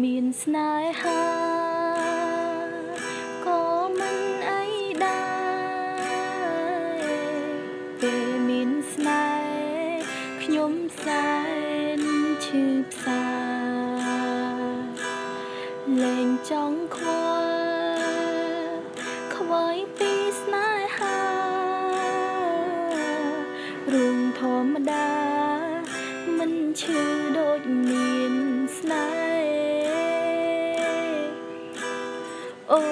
មានស្នេហាក៏មិនអីដែរពេលមានស្នេហ៍ខ្ញុំសែនឈឺផ្សាលែងចង់ខ្វល់ខ្វាយពីស្នេហារឿងធម្មតាមិនឈឺដូចមានស្នេហ៍អូ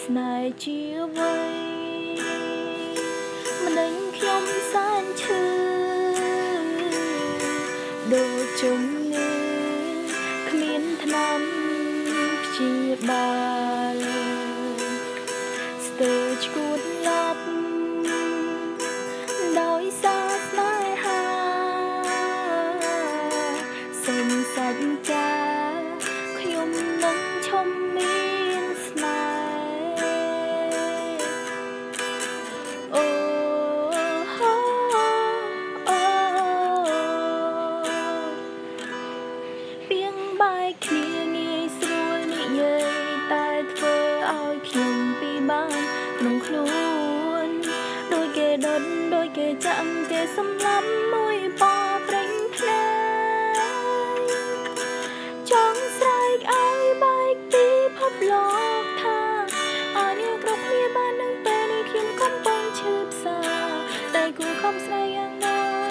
ស្នេហ៍ជាអ្វីម្លេងខ្ញុំសែនឈឺដូចជំងឺគ្មានថ្នាំព្យាបាលស្ទើរឈួតលាប់ដោយសារស្នេហាសូមសាច់ចាខ្ញុំនឹងឈប់មានស្នេហ៍អូពីងបែកគ្នាងាយស្រួលនិយាយតែធ្វើឲ្យខ្ញុំពិបាកក្នុងខ្លួនដូចគេដុតដូចគេចាក់គេសម្លាប់មួយពណ៌ប្រេងភ្នែកចង់ស្រែកឲ្យបែកពីភពលោកថាអរនាងគ្រប់គ្នាបាននឹងពេលនេះខ្ញុំកំពុងឈឺផ្សាតែគូខំស្នេហ៍យ៉ាងណា